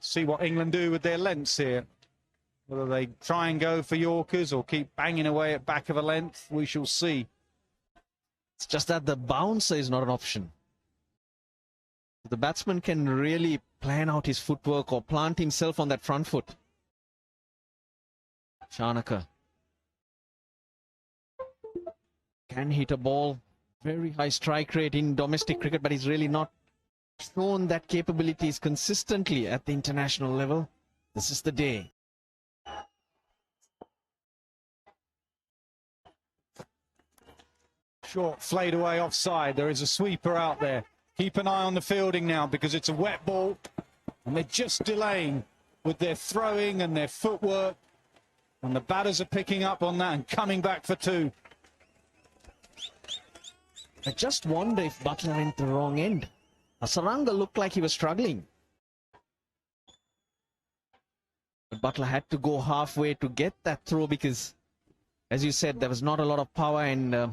See what England do with their lengths here. Whether they try and go for Yorkers or keep banging away at back of a length, we shall see. It's just that the bouncer is not an option. The batsman can really plan out his footwork or plant himself on that front foot. Shanaka can hit a ball. Very high strike rate in domestic cricket, but he's really not shown that capabilities consistently at the international level. This is the day. Short, flayed away offside. There is a sweeper out there. Keep an eye on the fielding now because it's a wet ball. And they're just delaying with their throwing and their footwork. And the batters are picking up on that and coming back for two. I just wonder if Butler went the wrong end. Hasaranga looked like he was struggling. But Butler had to go halfway to get that throw because, as you said, there was not a lot of power and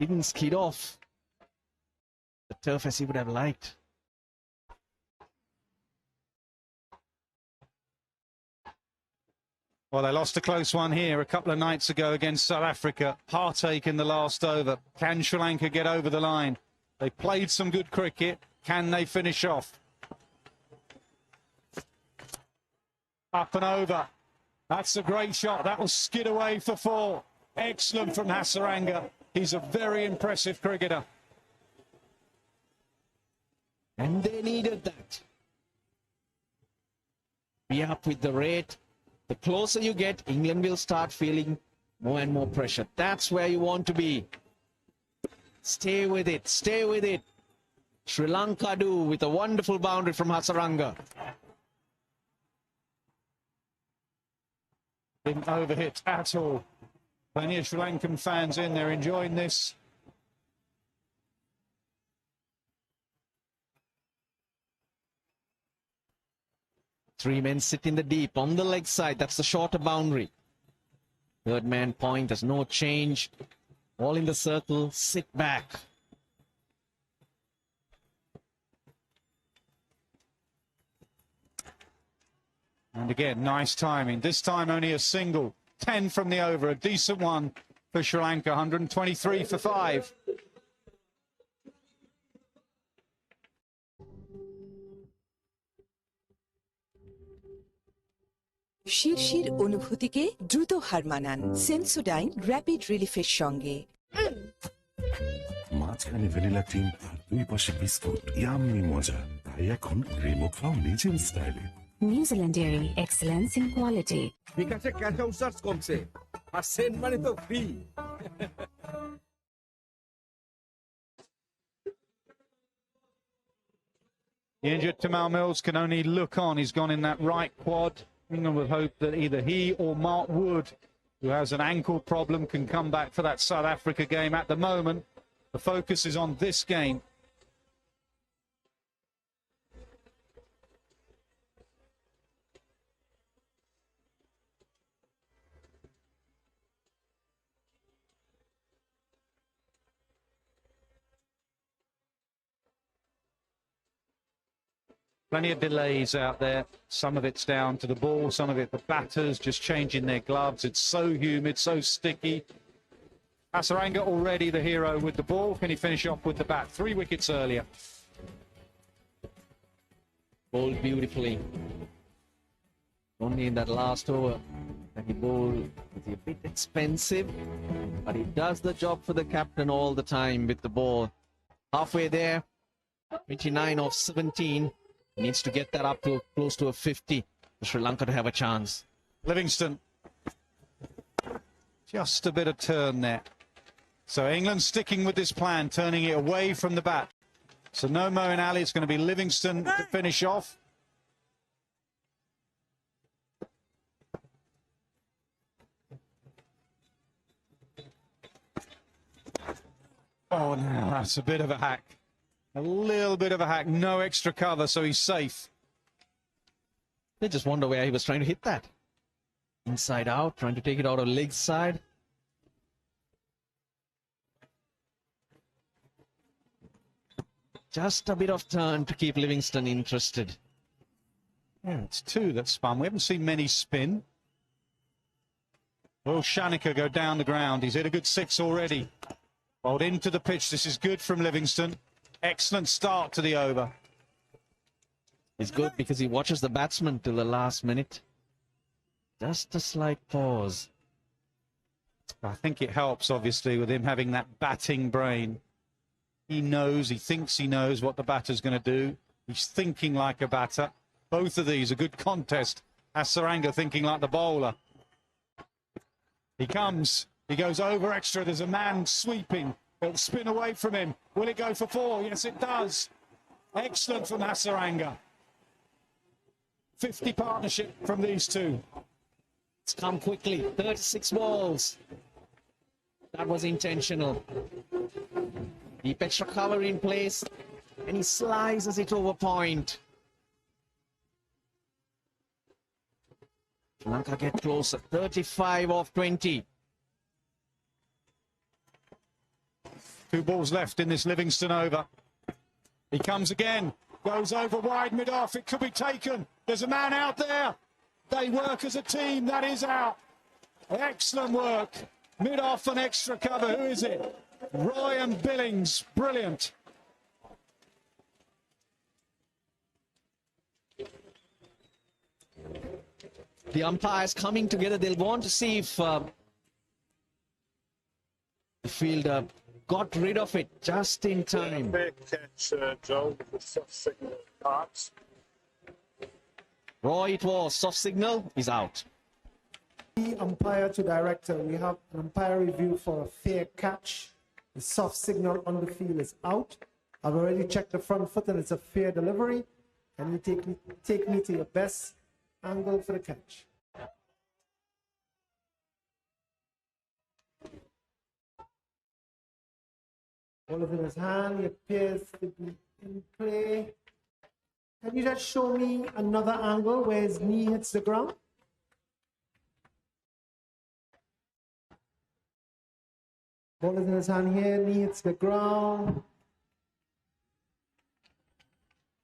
didn't skid off the turf as he would have liked. Well, they lost a close one here a couple of nights ago against South Africa. Heartache in the last over. Can Sri Lanka get over the line? They played some good cricket. Can they finish off? Up and over. That's a great shot. That will skid away for four. Excellent from Hasaranga. He's a very impressive cricketer. And they needed that. Be up with the rate. The closer you get, England will start feeling more and more pressure. That's where you want to be. Stay with it. Stay with it. Sri Lanka do with a wonderful boundary from Hasaranga. Didn't overhit at all. Plenty of Sri Lankan fans in there enjoying this. Three men sit in the deep on the leg side. That's the shorter boundary. Third man point. There's no change. All in the circle. Sit back. And again, nice timing. This time only a single. 10 from the over. A decent one for Sri Lanka. 123 for 5. শিরশির অনুভূতিকে দ্রুত হার মানান Sensodyne rapid রিলিফের সঙ্গে। মাঝখানে vanilla cream আর দুই পাশে biscuit, yummy মজা। তাই এখন ক্রিমও খাও নিজের স্টাইলে। New Zealand dairy excellence in quality. বিকাশে ক্যাশ আউট চার্জ কমছে আর সেন্ট মানে তো free. The injured Tamal Mills can only look on. He's gone in that right quad. England would hope that either he or Mark Wood, who has an ankle problem, can come back for that South Africa game. At the moment, the focus is on this game. Plenty of delays out there. Some of it's down to the ball, some of it the batters just changing their gloves. It's so humid, so sticky. Hasaranga already the hero with the ball. Can he finish off with the bat? 3 wickets earlier. Bowled beautifully. Only in that last over that he bowled. It's a bit expensive, but he does the job for the captain all the time with the ball. Halfway there, 29 of 17. Needs to get that up to close to a 50 for Sri Lanka to have a chance. Livingston. Just a bit of turn there. So England sticking with this plan, turning it away from the bat. So no Moeen Ali, it's going to be Livingston to finish off. Oh, no, that's a bit of a hack. A little bit of a hack, no extra cover, so he's safe. They just wonder where he was trying to hit that. Inside out, trying to take it out of leg side. Just a bit of turn to keep Livingston interested. Yeah, it's two that spun. We haven't seen many spin. Will Shanika go down the ground? He's hit a good 6 already. Bowled into the pitch. This is good from Livingston. Excellent start to the over. It's good because he watches the batsman till the last minute. Just a slight pause. I think it helps, obviously, with him having that batting brain. He knows, he thinks he knows what the batter's going to do. He's thinking like a batter. Both of these, a good contest. Hasaranga thinking like the bowler. He comes. He goes over extra. There's a man sweeping. It'll spin away from him. Will it go for 4? Yes, it does. Excellent from Hasaranga. 50 partnership from these two. It's come quickly. 36 balls. That was intentional. The extra cover in place. And he slices it over point. Lanka get closer. 35 off 20. 2 balls left in this Livingston over. He comes again. Goes over wide mid-off. It could be taken. There's a man out there. They work as a team. That is out. Excellent work. Mid-off and extra cover. Who is it? Roy and Billings. Brilliant. The umpires coming together. They'll want to see if the fielder got rid of it just in time. Fair catch, Joel, with the soft signal cards. Roy, it was. Soft signal is out. Umpire to director, we have an umpire review for a fair catch. The soft signal on the field is out. I've already checked the front foot and it's a fair delivery. And you take me to your best angle for the catch. Ball is in his hand, he appears to be in play. Can you just show me another angle where his knee hits the ground? Ball is in his hand here, knee hits the ground.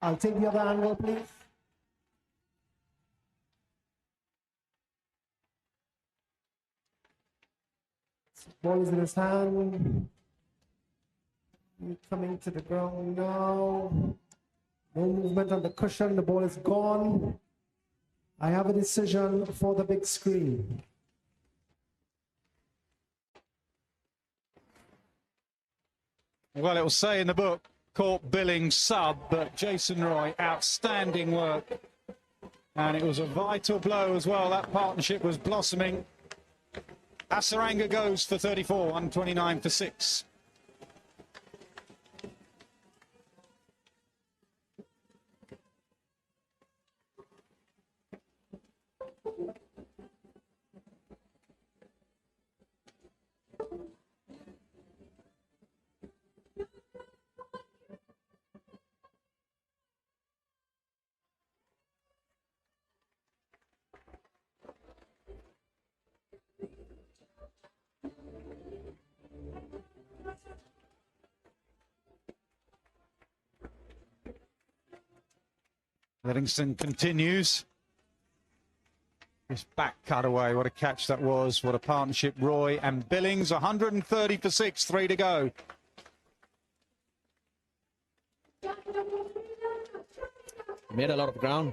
I'll take the other angle, please. Ball is in his hand. Coming to the ground now. No movement on the cushion. The ball is gone. I have a decision for the big screen. Well, it will say in the book, caught Billings sub, but Jason Roy, outstanding work. And it was a vital blow as well. That partnership was blossoming. Hasaranga goes for 34, 129 for 6. Livingston continues. This back cutaway, what a catch that was. What a partnership, Roy and Billings. 130 for 6, 3 to go. Made a lot of ground.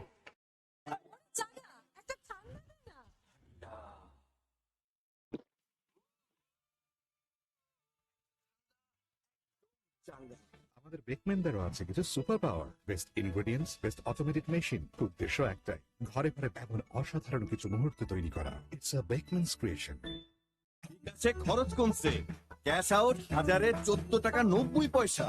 আমাদের বেকম্যানদেরও আছে কিছু super power, best ingredients, best automated machine. উদ্দেশ্য একটাই, ঘরে ঘরে এমন অসাধারণ কিছু মুহূর্ত তৈরি করা। It's a Beckman's creation. কাছে খরচ কমছে, ক্যাশ আউট 1014 টাকা 90 পয়সা।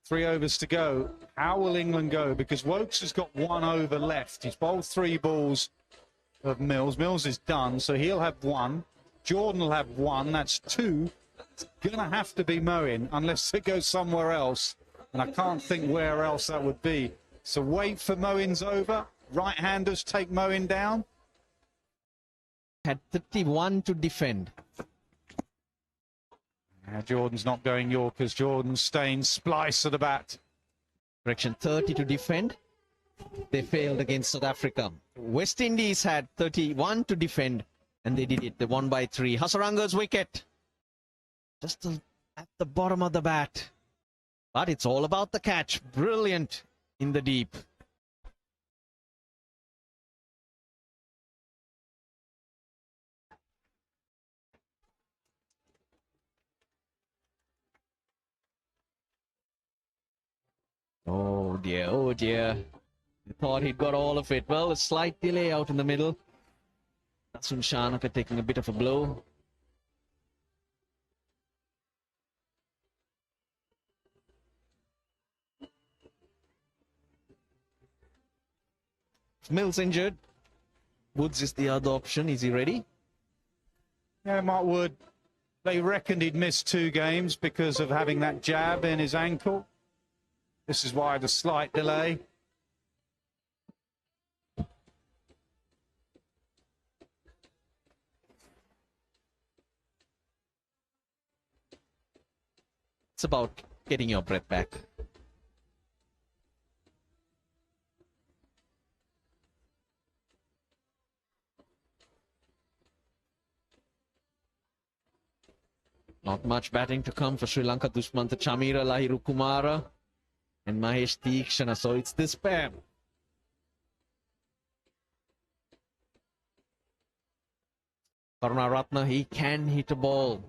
3 overs to go. How will England go? Because Wokes has got 1 over left. He's bowled 3 balls of Mills. Mills is done, so he'll have 1. Jordan will have 1. That's 2. It's going to have to be Moeen unless it goes somewhere else. And I can't think where else that would be. So wait for Moeen's over. Right-handers take Moeen down. Had 31 to defend. Jordan's not going Yorkers. Jordan's staying splice of the bat. Correction, 30 to defend. They failed against South Africa. West Indies had 31 to defend, and they did it. They won by 3. Hasaranga's wicket. Just at the bottom of the bat. But it's all about the catch. Brilliant in the deep. Oh dear, oh dear. He thought he'd got all of it. Well, a slight delay out in the middle. Dasun Shanaka taking a bit of a blow. Mills injured. Woods is the other option. Is he ready? Yeah, Mark Wood. They reckoned he'd missed 2 games because of having that jab in his ankle. This is why the slight delay. It's about getting your breath back. Not much batting to come for Sri Lanka. Dushmantha Chamira, Lahiru Kumara and Mahesh Deekshana. So it's this pair. Karunaratne, he can hit a ball.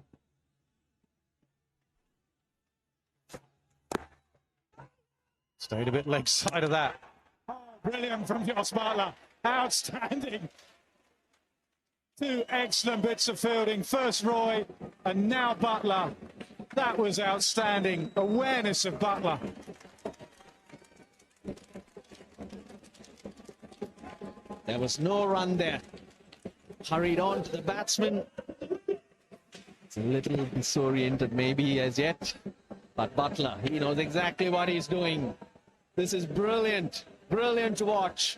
Stayed a bit leg side of that. Oh, brilliant from Jos Buttler. Outstanding. 2 excellent bits of fielding. First Roy and now Buttler. That was outstanding. Awareness of Buttler. There was no run there. Hurried on to the batsman. It's a little disoriented maybe as yet. But Buttler, he knows exactly what he's doing. This is brilliant. Brilliant to watch.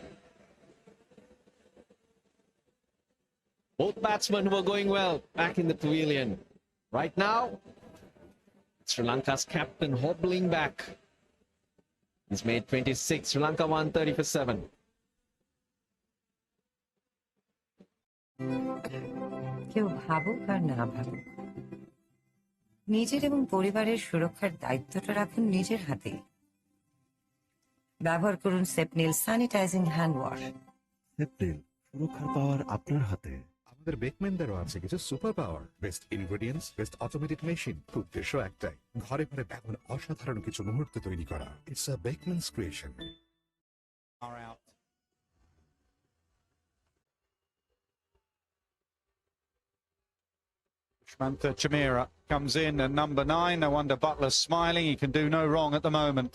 Both batsmen were going well back in the pavilion. Right now, Sri Lanka's captain hobbling back. He's made 26. Sri Lanka won 30 for 7. কেউ ভাবুক আর না ভাবুক, নিজের এবং পরিবারের সুরক্ষার দায়িত্বটা রাখুন নিজের হাতে। ব্যবহার করুন সেপনিল স্যানিটাইজিং হ্যান্ড ওয়াশ। সেপনিল, সুরক্ষার পাওয়ার আপনার হাতে। আমাদের বেকম্যানদেরও আছে কিছু super power. Best ingredients, best automated machine. উদ্দেশ্য একটাই, ঘরে ঘরে এমন অসাধারণ কিছু মুহূর্ত তৈরি করা। It's a Beckman's creation. Are out. Dushmantha Chamira comes in at number 9. No wonder Buttler's smiling. He can do no wrong at the moment.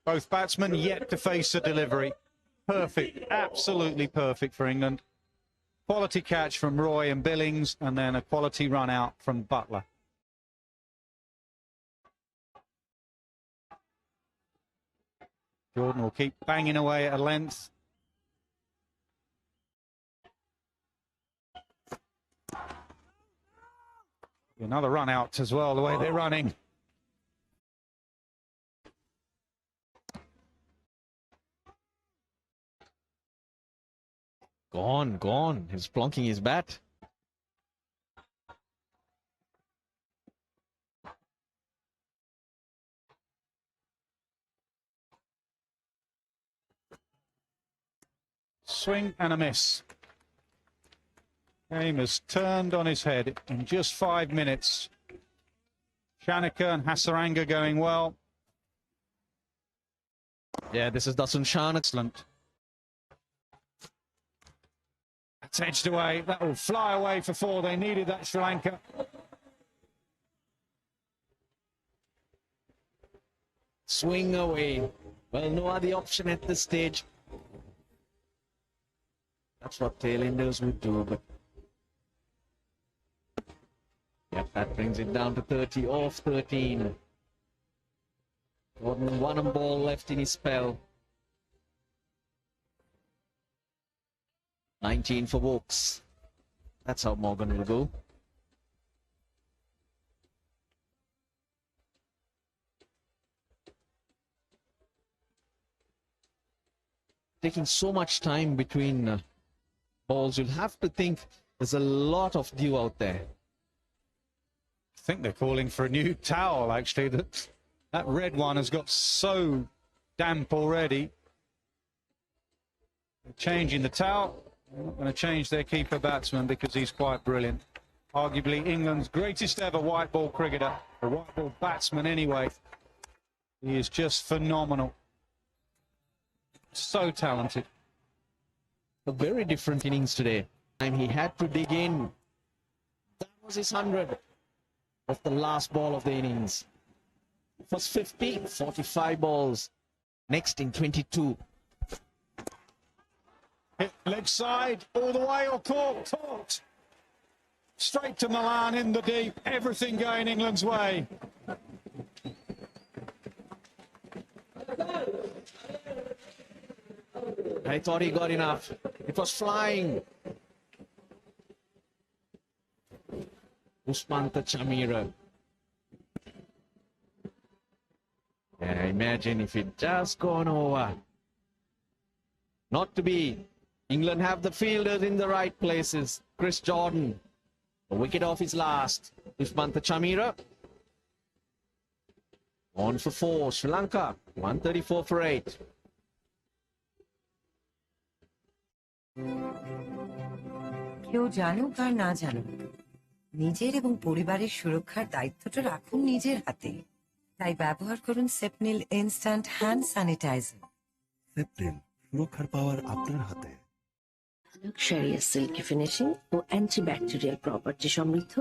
Both batsmen yet to face a delivery. Perfect, absolutely perfect for England. Quality catch from Roy and Billings, and then a quality run out from Buttler. Jordan will keep banging away at a length. Another run out as well, the way they're running. Gone. He's plonking his bat. Swing and a miss. Game has turned on his head in just 5 minutes. Shanaka and Hasaranga going well. Yeah, this is Dasun Shanaka. Excellent. That's edged away. That will fly away for 4. They needed that, Sri Lanka. Swing away. Well, no other option at this stage. That's what tailenders would do, but yep, that brings it down to 30 off 13. Gordon, 1 ball left in his spell. 19 for Wokes. That's how Morgan will go. Taking so much time between balls, you'll have to think there's a lot of dew out there. I think they're calling for a new towel, actually. That red one has got so damp already. They're changing the towel. They're not going to change their keeper batsman because he's quite brilliant. Arguably England's greatest ever white ball cricketer, or white ball batsman anyway. He is just phenomenal. So talented. A very different innings today. And he had to dig in. That was his 100 of the last ball of the innings. First 50, 45 balls. Next in 22. Hit leg side, all the way or caught. Straight to Milan in the deep. Everything going England's way. I thought he got enough. It was flying. Usmanta Chamira. Yeah, imagine if it just gone over. Not to be. England have the fielders in the right places. Chris Jordan. A wicket off his last. Usmanta Chamira. On for 4. Sri Lanka. 134 for 8. কেউ জানুক আর না জানুক, নিজের এবং পরিবারের সুরক্ষার দায়িত্বটা রাখুন নিজের হাতে। তাই ব্যবহার করুন সেপনিল ইনস্ট্যান্ট হ্যান্ড স্যানিটাইজার। সেপনিল, সুরক্ষার পাওয়ার আপনার হাতে। লাক্সারিয়াস সিল্কি ফিনিশিং ও অ্যান্টিব্যাকটেরিয়াল প্রপার্টি সমৃদ্ধ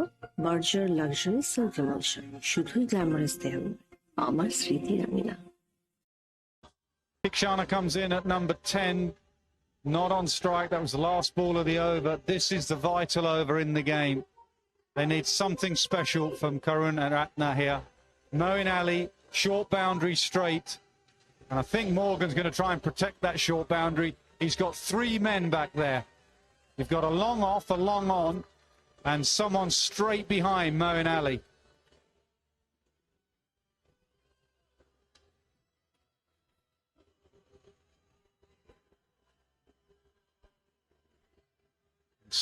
বার্জার লাক্সারি সিল্ক এমালশন শুধুই গ্ল্যামারাস দেহ, আমার স্মৃতির Amina. Kshana comes in at number 10. Not on strike. That was the last ball of the over. This is the vital over in the game. They need something special from Karun and Ratna here. Moeen Ali, short boundary straight. And I think Morgan's going to try and protect that short boundary. He's got 3 men back there. You've got a long off, a long on, and someone straight behind Moeen Ali.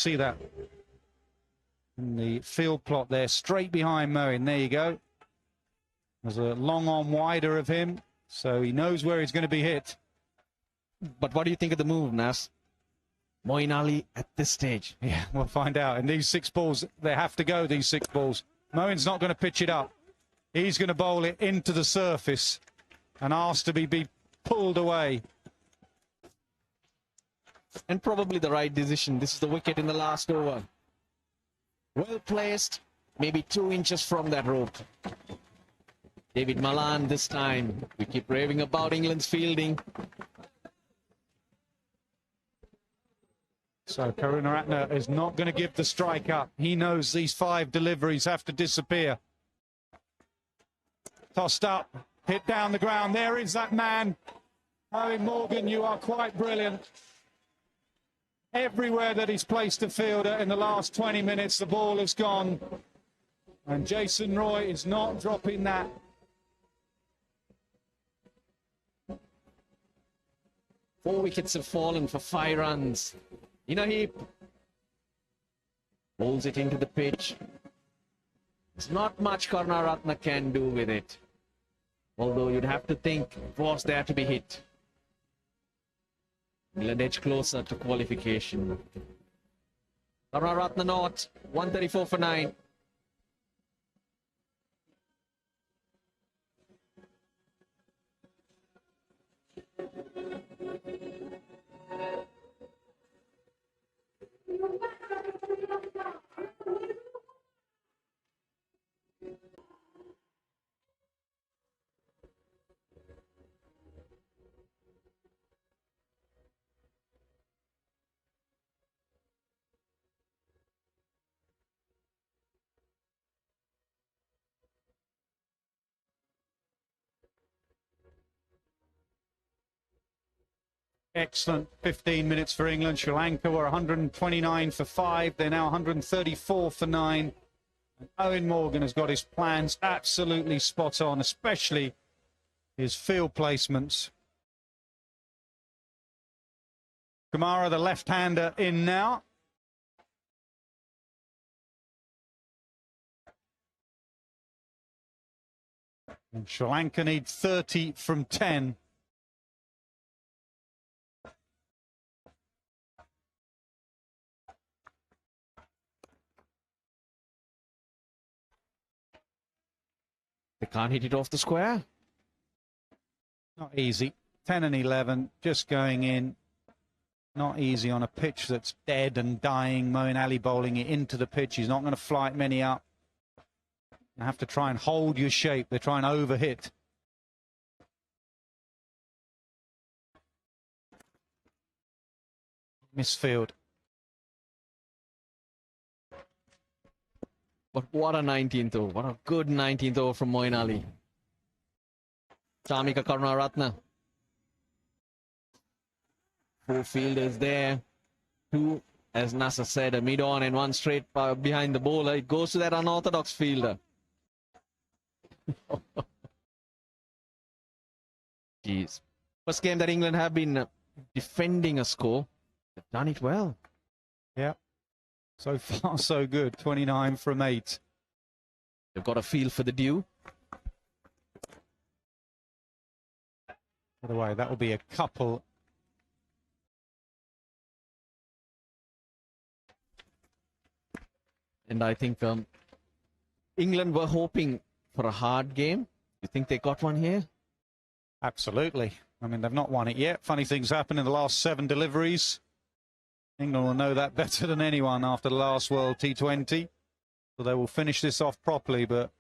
See that in the field plot there, straight behind Moeen. There you go. There's a long on wider of him, so he knows where he's going to be hit. But what do you think of the move, Nas? Moeen Ali at this stage. Yeah, we'll find out. And these 6 balls, they have to go, these 6 balls. Moeen's not going to pitch it up. He's going to bowl it into the surface and ask to be pulled away. And probably the right decision. This is the wicket in the last over. Well placed, maybe 2 inches from that rope. David Malan this time. We keep raving about England's fielding. So Karunaratne is not going to give the strike up. He knows these 5 deliveries have to disappear. Tossed up, hit down the ground. There is that man. Owen Morgan, you are quite brilliant. Everywhere that he's placed a fielder in the last 20 minutes, the ball has gone. And Jason Roy is not dropping that. Four wickets have fallen for 5 runs. In a heap. Bowls it into the pitch. There's not much Karunaratne can do with it. Although you'd have to think it was there to be hit. England edge closer to qualification. Karunaratne not. 134 for 9. excellent 15 minutes for England. Sri Lanka were 129 for 5. They're now 134 for 9. And Owen Morgan has got his plans absolutely spot on, especially his field placements. Kumara, the left-hander, in now. And Sri Lanka need 30 from 10. They can't hit it off the square. Not easy. 10 and 11, just going in. Not easy on a pitch that's dead and dying. Moeen Ali bowling it into the pitch. He's not going to flight many up. You have to try and hold your shape. They're trying to overhit. Misfield. But what a 19th over. What a good 19th over from Moeen Ali. Chamika Karunaratne. 4 fielders there. 2, as Nasser said, a mid-on and 1 straight behind the bowler. It goes to that unorthodox fielder. Jeez. First game that England have been defending a score. They've done it well. Yeah. So far, so good. 29 from 8. They've got a feel for the dew. By the way, that will be a couple. And I think England were hoping for a hard game. You think they got one here? Absolutely. I mean, they've not won it yet. Funny things happen in the last 7 deliveries. England will know that better than anyone after the last World T20. So they will finish this off properly, but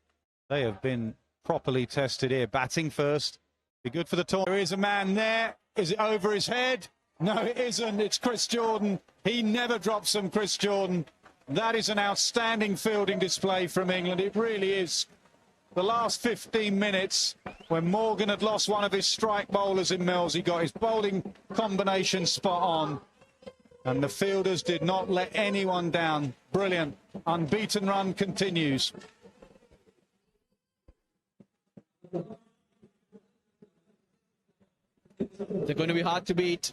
they have been properly tested here. Batting first. Be good for the tour. There is a man there. Is it over his head? No, it isn't. It's Chris Jordan. He never drops them, Chris Jordan. That is an outstanding fielding display from England. It really is. The last 15 minutes, when Morgan had lost one of his strike bowlers in Mills, he got his bowling combination spot on. And the fielders did not let anyone down. Brilliant. Unbeaten run continues. They're going to be hard to beat.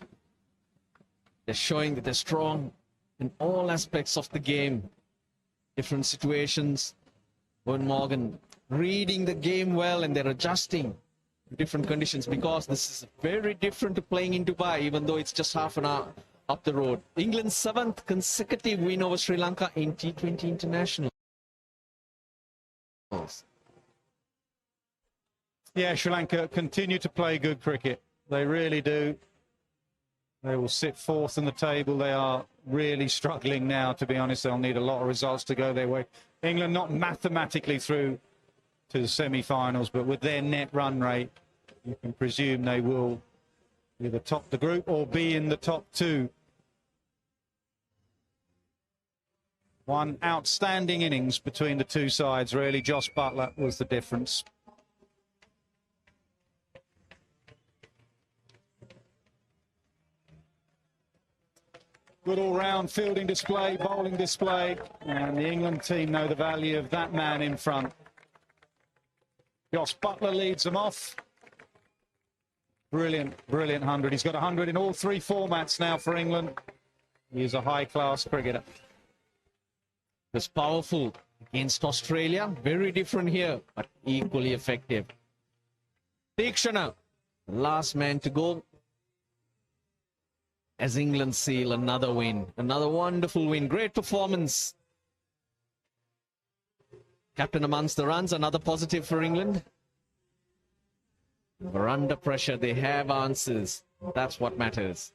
They're showing that they're strong in all aspects of the game. Different situations. Owen Morgan reading the game well, and they're adjusting to different conditions, because this is very different to playing in Dubai, even though it's just half an hour up the road. England's 7th consecutive win over Sri Lanka in T20 international. Yeah, Sri Lanka continue to play good cricket. They really do. They will sit 4th in the table. They are really struggling now, to be honest. They'll need a lot of results to go their way. England not mathematically through to the semi-finals, but with their net run rate, you can presume they will either top the group or be in the top 2. One outstanding innings between the two sides, really. Josh Buttler was the difference. Good all-round fielding display, bowling display, and the England team know the value of that man in front. Josh Buttler leads them off. Brilliant, brilliant 100. He's got 100 in all 3 formats now for England. He's a high-class cricketer. Was powerful against Australia. Very different here, but equally effective. Tikshana, last man to go, as England seal another win. Another wonderful win. Great performance. Captain amongst the runs, another positive for England. We're under pressure. They have answers. That's what matters.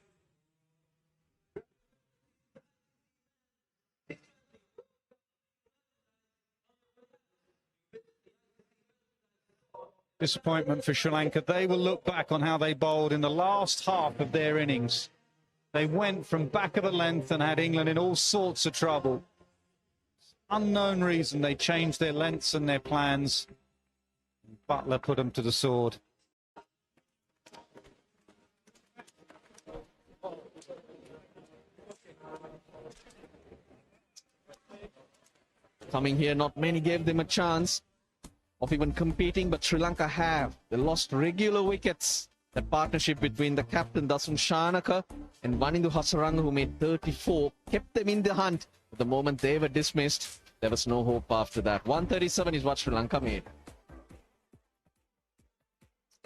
Disappointment for Sri Lanka. They will look back on how they bowled in the last half of their innings. They went from back of the length and had England in all sorts of trouble. Unknown reason they changed their lengths and their plans. Buttler put them to the sword. coming here. Not many gave them a chance of even competing, but Sri Lanka have. They lost regular wickets. That partnership between the captain Dasun Shanaka and Vanindu Hasaranga, who made 34, kept them in the hunt. But the moment they were dismissed, there was no hope after that. 137 is what Sri Lanka made.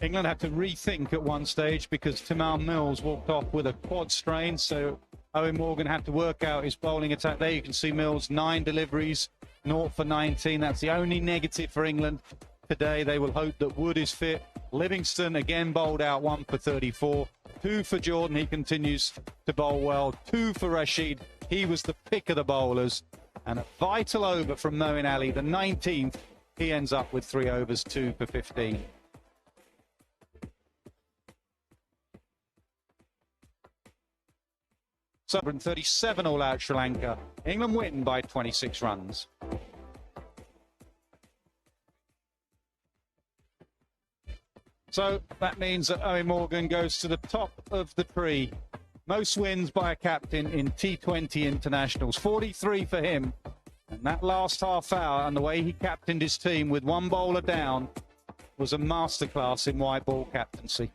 England had to rethink at one stage because Timar Mills walked off with a quad strain, so Owen Morgan had to work out his bowling attack. There you can see Mills, 9 deliveries, 0 for 19. That's the only negative for England today. They will hope that Wood is fit. Livingston again bowled out, 1 for 34. 2 for Jordan, he continues to bowl well. 2 for Rashid, he was the pick of the bowlers. And a vital over from Moeen Ali, the 19th. He ends up with 3 overs, 2 for 15. So 137 all out Sri Lanka. England win by 26 runs. So that means that Owen Morgan goes to the top of the tree. Most wins by a captain in T20 internationals. 43 for him. And that last half hour and the way he captained his team with 1 bowler down was a masterclass in white ball captaincy.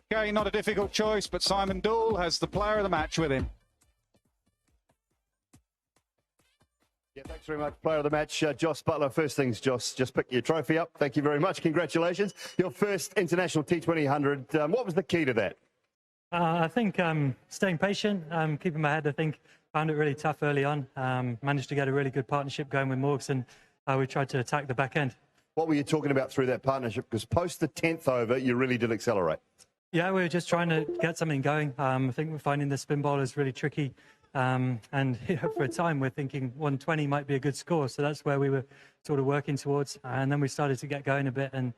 Okay, not a difficult choice, but Simon Doull has the player of the match with him. Yeah, thanks very much. Player of the match, Joss Butler. First things, Joss, just pick your trophy up. Thank you very much. Congratulations. Your first international T20 100. What was the key to that? I think staying patient, keeping my head. I think found it really tough early on. Managed to get a really good partnership going with Morgs, and we tried to attack the back end. What were you talking about through that partnership? Because post the 10th over, you really did accelerate. Yeah, we were just trying to get something going. I think we're finding the spin bowlers really tricky. And for a time, we're thinking 120 might be a good score. So that's where we were sort of working towards. And then we started to get going a bit and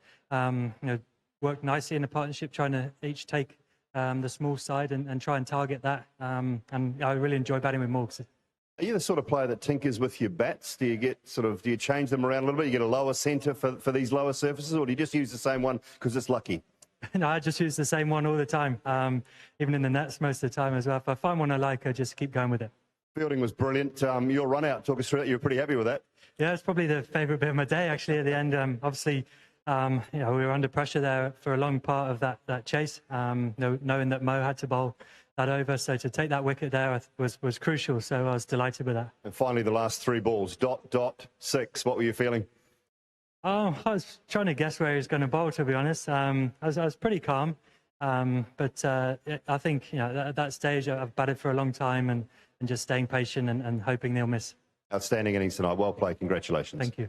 worked nicely in the partnership, trying to each take the small side and try and target that. And I really enjoy batting with Morgs. Are you the sort of player that tinkers with your bats? Do you change them around a little bit? You get a lower centre for these lower surfaces, or do you just use the same one because it's lucky? No, I just use the same one all the time, even in the nets most of the time as well. If I find one I like, I just keep going with it. Fielding was brilliant. Your run out, talk us through it. You were pretty happy with that. Yeah, it's probably the favourite bit of my day, actually, at the end. Obviously, we were under pressure there for a long part of that chase, knowing that Mo had to bowl that over. So to take that wicket there was crucial. So I was delighted with that. And finally, the last 3 balls, dot, 6. What were you feeling? I was trying to guess where he was going to bowl, to be honest. I was pretty calm. But I think, at that stage, I've batted for a long time and just staying patient and hoping they'll miss. Outstanding innings tonight. Well played. Congratulations. Thank you.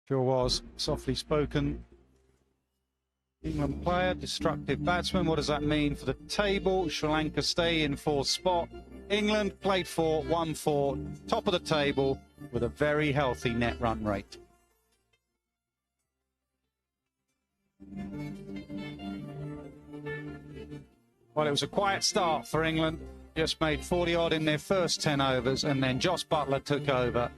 Sure was. Softly spoken. England player, destructive batsman. What does that mean for the table? Sri Lanka stay in 4th spot. England played 4, 1-4, top of the table with a very healthy net run rate. Well, it was a quiet start for England. Just made 40-odd in their first 10 overs, and then Joss Butler took over.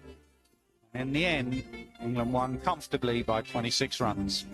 In the end, England won comfortably by 26 runs.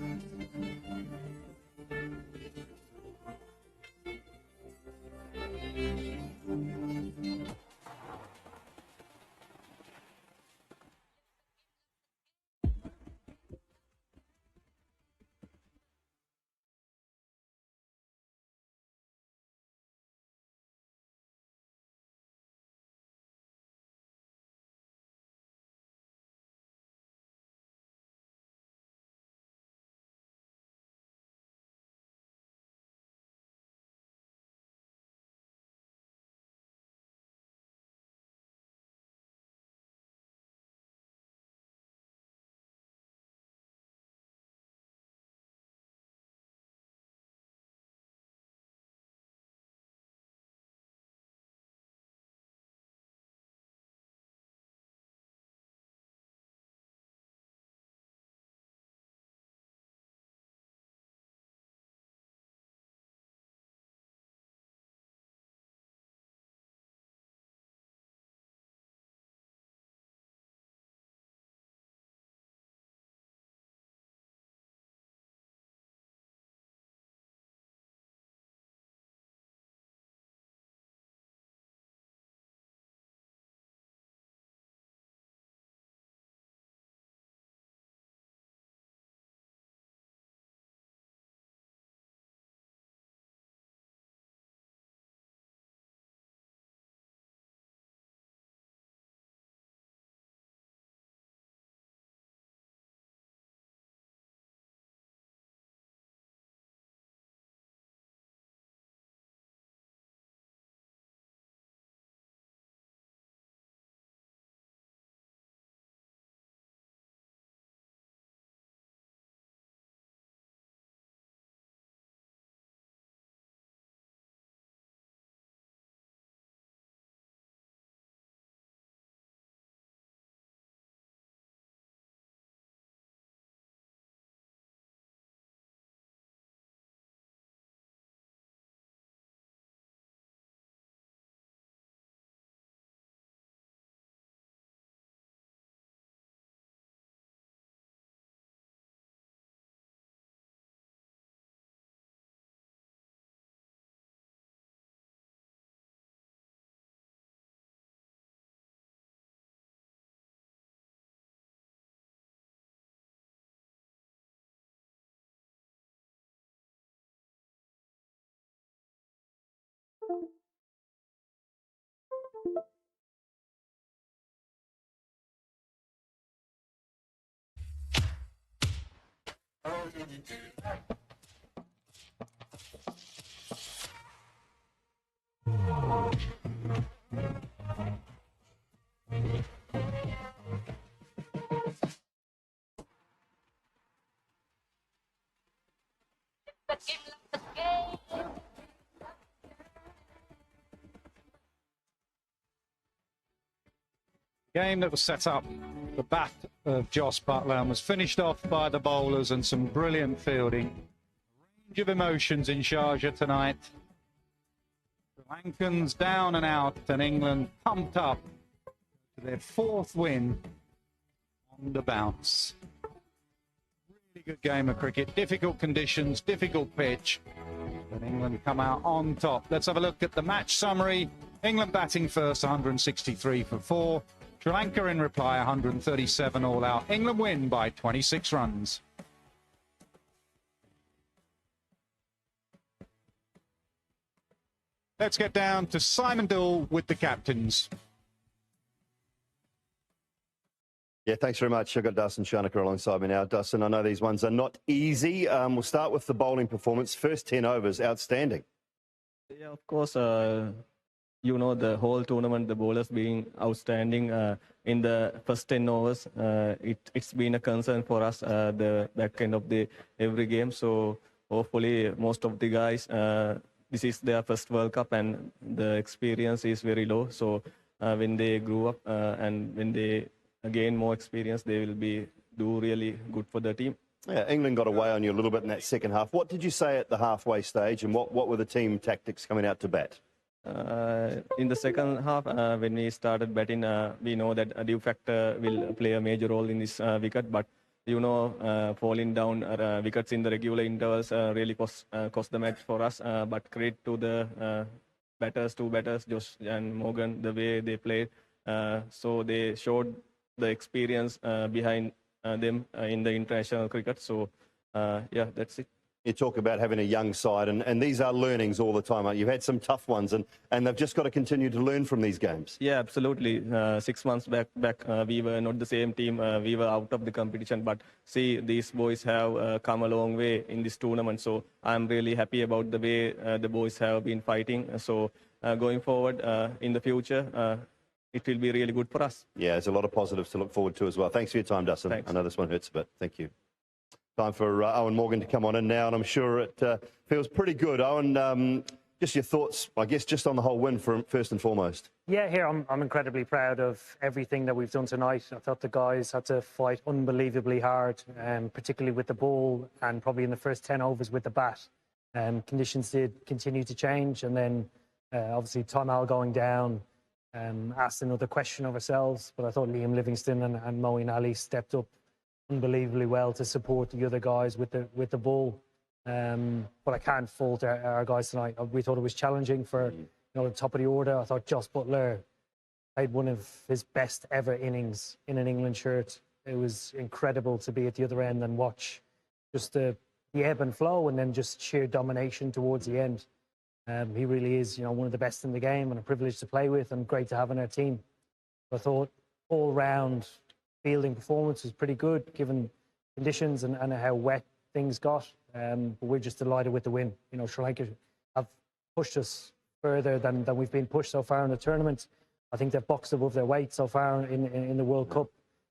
Game that was set up, the bat of Joss Butler, and was finished off by the bowlers and some brilliant fielding. Range of emotions in Sharjah tonight. The Lankans down and out, and England pumped up to their 4th win on the bounce. Really good game of cricket. Difficult conditions, difficult pitch, but England come out on top. Let's have a look at the match summary. England batting first, 163 for 4. Sri Lanka in reply, 137 all out. England win by 26 runs. Let's get down to Simon Doull with the captains. Yeah, thanks very much. I've got Dustin Shanaka alongside me now. Dustin, I know these ones are not easy. We'll start with the bowling performance. First 10 overs, outstanding. Yeah, of course. You know, the whole tournament, the bowlers being outstanding in the first 10 overs. It's been a concern for us, the back end of the every game. So hopefully most of the guys, this is their first World Cup and the experience is very low. So when they grew up and when they gain more experience, they will do really good for the team. Yeah, England got away on you a little bit in that second half. What did you say at the halfway stage, and what were the team tactics coming out to bat? In the second half, when we started batting, we know that a dew factor will play a major role in this wicket. But you know, falling down wickets in the regular intervals really cost the match for us. But credit to the two batters, Josh and Morgan, the way they played. So they showed the experience behind them in the international cricket. So yeah, that's it. You talk about having a young side, and these are learnings all the time. You've had some tough ones, and they've just got to continue to learn from these games. Yeah, absolutely. 6 months back, we were not the same team. We were out of the competition. But see, these boys have come a long way in this tournament. So I'm really happy about the way the boys have been fighting. So going forward in the future, it will be really good for us. Yeah, there's a lot of positives to look forward to as well. Thanks for your time, Dustin. Thanks. I know this one hurts a bit. Thank you. Time for Owen Morgan to come on in now, and I'm sure it feels pretty good. Owen, just your thoughts, I guess, just on the whole win first and foremost. Yeah, here I'm incredibly proud of everything that we've done tonight. I thought the guys had to fight unbelievably hard, particularly with the ball and probably in the first 10 overs with the bat. Conditions did continue to change, and then obviously Tom Al going down asked another question of ourselves, but I thought Liam Livingston and Moeen Ali stepped up unbelievably well to support the other guys with the ball. But I can't fault our guys tonight. We thought it was challenging for the top of the order. I thought Joss Butler played one of his best ever innings in an England shirt. It was incredible to be at the other end and watch just the ebb and flow, and then just sheer domination towards the end. He really is, one of the best in the game, and a privilege to play with, and great to have on our team. I thought all round fielding performance was pretty good given conditions and how wet things got. But we're just delighted with the win. Sri Lanka have pushed us further than we've been pushed so far in the tournament. I think they've boxed above their weight so far in the World Cup.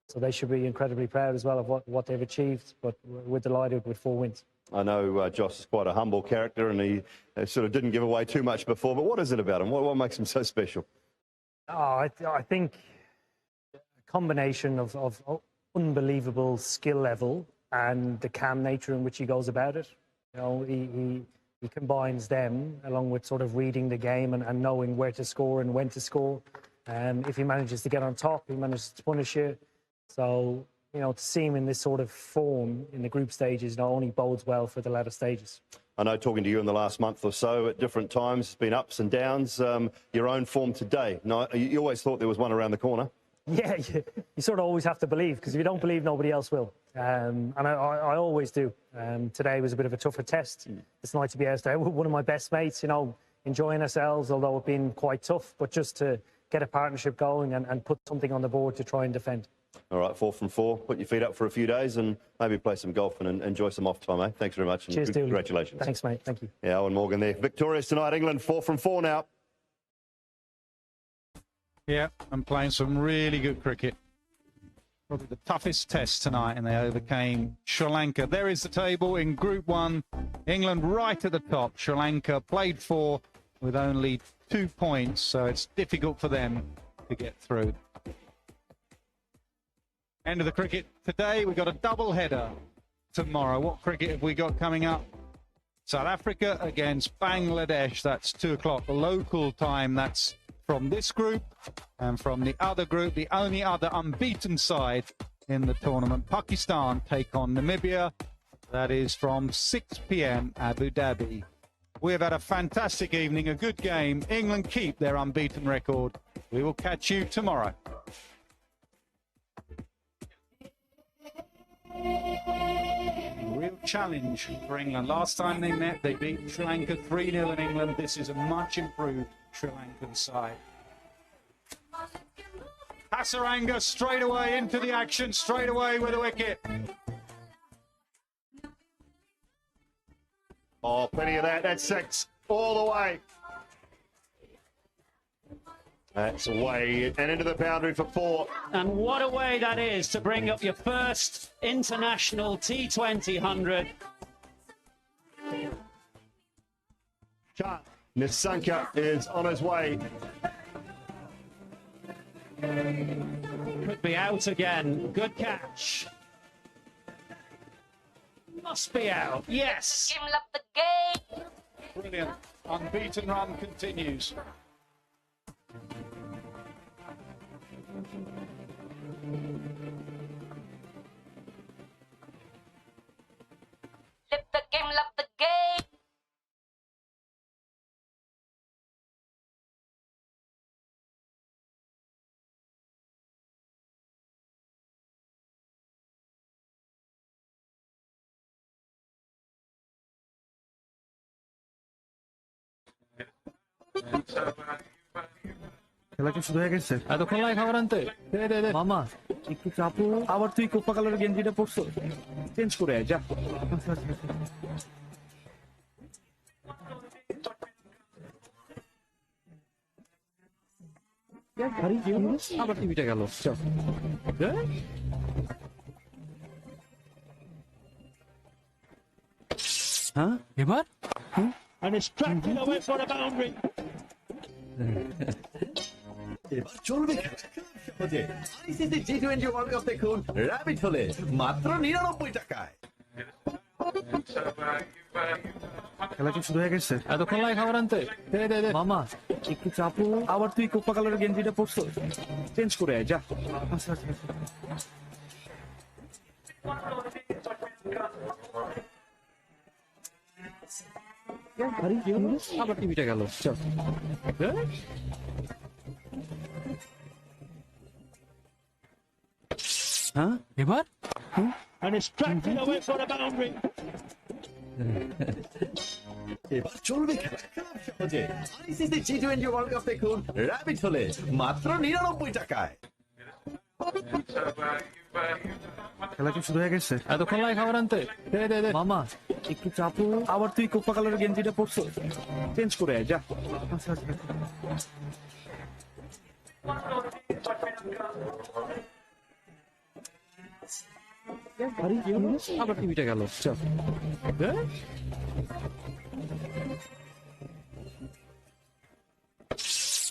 So they should be incredibly proud as well of what they've achieved. But we're delighted with 4 wins. I know Josh is quite a humble character, and he sort of didn't give away too much before. But what is it about him? What makes him so special? I think combination of unbelievable skill level and the calm nature in which he goes about it. He combines them along with sort of reading the game and knowing where to score and when to score. If he manages to get on top, he manages to punish you. So, to see him in this sort of form in the group stages not only bodes well for the latter stages. I know, talking to you in the last month or so at different times, it's been ups and downs. Your own form today. No, you always thought there was one around the corner. Yeah, you sort of always have to believe, because if you don't believe, nobody else will. And I always do. Today was a bit of a tougher test. It's nice to be out there with one of my best mates, enjoying ourselves, although it's been quite tough, but just to get a partnership going and put something on the board to try and defend. All right, 4 from 4. Put your feet up for a few days and maybe play some golf and enjoy some off time, eh? Thanks very much. And Cheers, Dooley. congratulations. Thanks, mate. Thank you. Yeah, Owen Morgan there. Victorious tonight. England 4 from 4 now. Yeah, and playing some really good cricket. Probably the toughest test tonight, and they overcame Sri Lanka. There is the table in Group 1. England right at the top. Sri Lanka played 4 with only 2 points, so it's difficult for them to get through. End of the cricket today. We've got a double header tomorrow. What cricket have we got coming up? South Africa against Bangladesh. That's 2 o'clock local time. That's from this group, and from the other group, the only other unbeaten side in the tournament, Pakistan take on Namibia. That is from 6 p.m. Abu Dhabi. We have had a fantastic evening, a good game. England keep their unbeaten record. We will catch you tomorrow. Real challenge for England. Last time they met, they beat Sri Lanka 3-0 in England. This is a much improved Sri Lankan side. Hasaranga straight away into the action, straight away with a wicket. Oh, plenty of that. That's 6 all the way. That's away and into the boundary for 4. And what a way that is to bring up your first international T20 100. Nisanka is on his way. Could be out again. Good catch. Must be out. Yes. Brilliant. Unbeaten run continues. Let the game, love the game. খেলা কি শুরু হয়ে গেছে? এতক্ষণ লাই খাবার আনতে দে মামা একটু চাপু। আবার তুই কোপা কালারের গেঞ্জিটা পরছো, চেঞ্জ করে আয় যা। আবার টিভিটা গেল। হ্যাঁ এবার And it's tracked it away for a boundary. এবার চলবে সহজে। আইসিসি টি20 ওয়ার্ল্ড কাপ দেখুন র‍্যাবিট হলে মাত্র 99 টাকায়। খেলা কি শুরু হয়ে গেছে? এতক্ষণ লাই খাবার আনতে দে মামা একটু চাপু। আবার তুই কোপা কালারের গেঞ্জিটা পরছো, চেঞ্জ করে আয় যা। আবার টিভিটা গেল। হ্যাঁ এবার And it's tracked it away for a boundary. এবার চলবে সহজে। আইসিসি টি20 ওয়ার্ল্ড কাপ দেখুন র‍্যাবিট হলে মাত্র 99 টাকায়। খেলা কি শুরু হয়ে গেছে? এতক্ষণ লাই খাবার আনতে দে মামা একটু চাপু। আবার তুই কোপা কালারের গেঞ্জিটা পরছো, চেঞ্জ করে আয় যা। আবার টিভিটা গেল।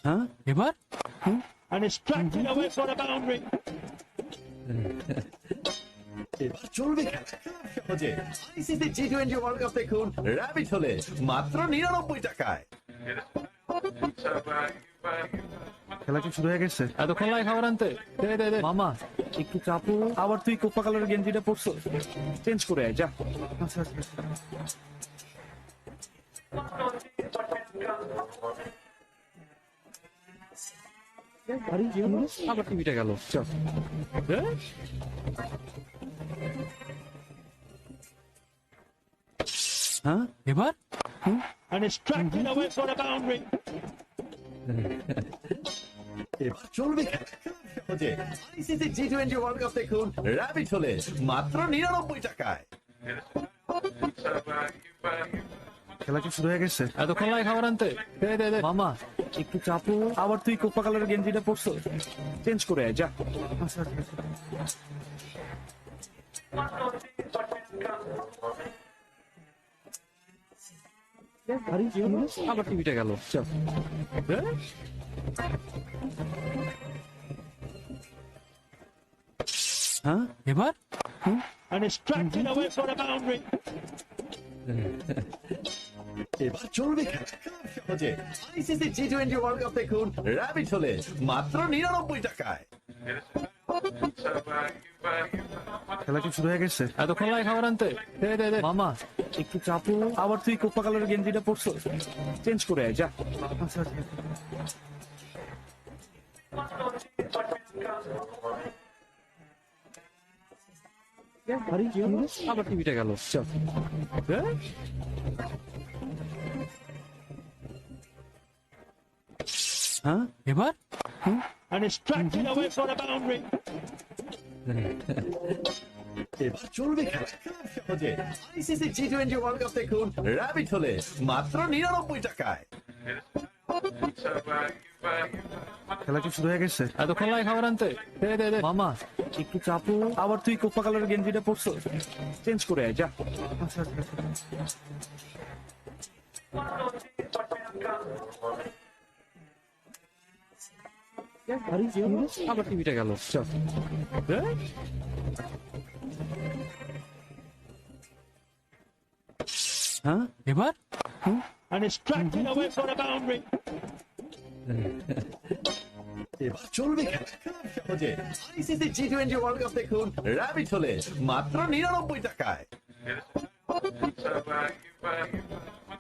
হ্যাঁ এবার And it's tracked it away for a boundary. এবার চলবে সহজে। আইসিসি টি20 ওয়ার্ল্ড কাপ দেখুন র‍্যাবিট হলে মাত্র 99 টাকায়। খেলা কি শুরু হয়ে গেছে? এতক্ষণ লাই খাবার আনতে দে মামা একটু চাপু। আবার তুই কোপা কালারের গেঞ্জিটা পরছো, চেঞ্জ করে আয় যা। আবার টিভিটা গেল। হ্যাঁ এবার And it's tracked it away for a boundary. এবার চলবে সহজে আইসিসি টি20 ওয়ার্ল্ড কাপ দেখুন র‍্যাবিট হলে মাত্র 99 টাকায়। খেলা কি শুরু হয়ে গেছে? এতক্ষণ লাগে খাবার আনতে? দে মামা একটু চাপু। আবার তুই কোপা কালারের গেঞ্জিটা পরছো, চেঞ্জ করে আয় যা। আবার টিভিটা গেল। চল হ্যাঁ এবার And it's tracked it away for a boundary. এবার চলবে খেলা সহজে আইসিসি টি20 ওয়ার্ল্ড কাপ দেখুন র‍্যাবিট হলে মাত্র 99 টাকায়। খেলা কি শুরু হয়ে গেছে? এতক্ষণ লাগে খাবার আনতে? দে মামা একটু চাপু। আবার তুই কোপা কালারের গেঞ্জিটা পরছো, চেঞ্জ করে আয় যা। আবার টিভিটা গেল। চল হ্যাঁ এবার And it's tracked it away for a boundary. এবার চলবে খেলা সহজে আইসিসি টি20 ওয়ার্ল্ড কাপ দেখুন র‍্যাবিট হলে মাত্র 99 টাকায়। খেলা কি শুরু হয়ে গেছে? এতক্ষণ লাগে খাবার আনতে? দে মামা একটু চাপু। আবার তুই কোপা কালারের গেঞ্জিটা পরছো, চেঞ্জ করে আয় যা। আবার টিভিটা গেল। চল হ্যাঁ এবার And it's tracked it away for a boundary. এবার চলবে খেলা সহজে আইসিসি টি20 ওয়ার্ল্ড কাপ দেখুন র‍্যাবিট হলে মাত্র 99 টাকায়।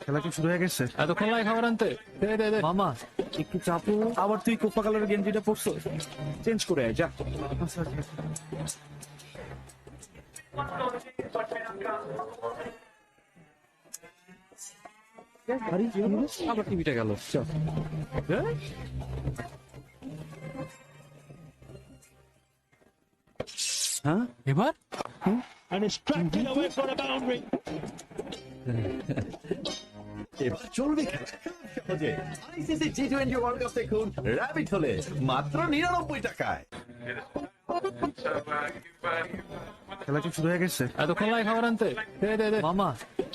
খেলা কি শুরু হয়ে গেছে? এতক্ষণ লাগে খাবার আনতে? দে মামা একটু চাপু। আবার তুই কোপা কালারের গেঞ্জিটা পরছো, চেঞ্জ করে আয় যা। আবার টিভিটা গেল। চল হ্যাঁ এবার And it's tracked it away for a boundary. এবার চলবে খেলা সহজে আইসিসি টি20 ওয়ার্ল্ড কাপ দেখুন র‍্যাবিট হলে মাত্র 99 টাকায়। খেলা কি শুরু হয়ে গেছে? এতক্ষণ লাগে খাবার আনতে? দে মামা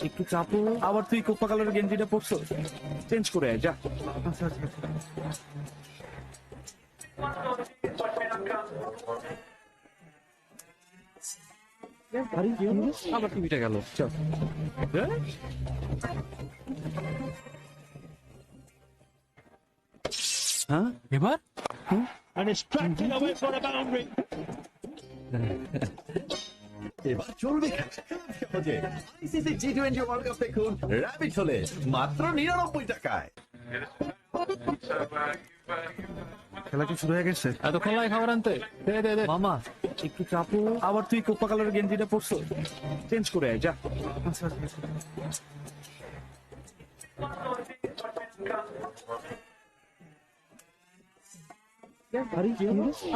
একটু চাপু। আবার তুই কোপা কালারের গেঞ্জিটা পরছো, চেঞ্জ করে আয় যা। আবার টিভিটা গেল। চল হ্যাঁ এবার And it's tracked it away for a boundary. এবার চলবে খেলা সহজে আইসিসি টি20 ওয়ার্ল্ড কাপ দেখুন র‍্যাবিট হলে মাত্র 99 টাকায়। খেলা কি শুরু হয়ে গেছে? এতক্ষণ লাগে খাবার আনতে? দে মামা একটু চাপু। আবার তুই কোপা কালারের গেঞ্জিটা পরছো, চেঞ্জ করে আয় যা।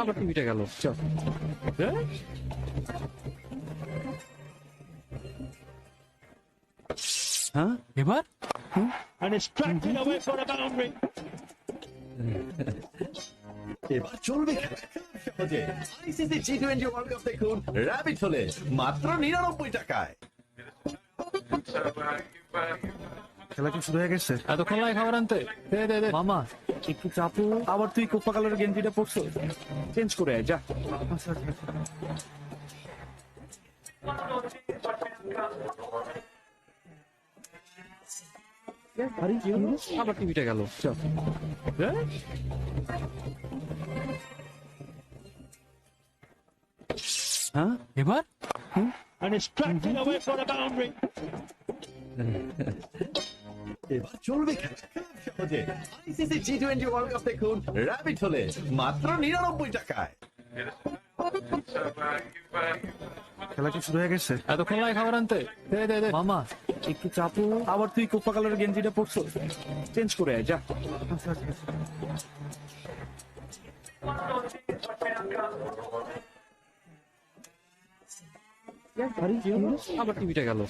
আবার টিভিটা গেল। চল হ্যাঁ এবার And it's tracked it away for a boundary. এবার চলবে খেলা সহজে আইসিসি টি20 ওয়ার্ল্ড কাপ দেখুন র‍্যাবিট হলে মাত্র 99 টাকায়। খেলা কি শুরু হয়ে গেছে? এতক্ষণ লাগে খাবার আনতে? দে মামা একটু চাপু। আবার তুই কোপা কালারের গেঞ্জিটা পরছো, চেঞ্জ করে আয় যা। আবার টিভিটা গেল। চল হ্যাঁ এবার And it's tracked it away for a boundary. এবার চলবে খেলা সহজে আইসিসি টি20 ওয়ার্ল্ড কাপ দেখুন র‍্যাবিট হলে মাত্র 99 টাকায়। খেলা কি শুরু হয়ে গেছে? এতক্ষণ লাগে খাবার আনতে? দে মামা একটু চাপু। আবার তুই কোপা কালারের গেঞ্জিটা পরছো, চেঞ্জ করে আয় যা। আবার টিভিটা গেল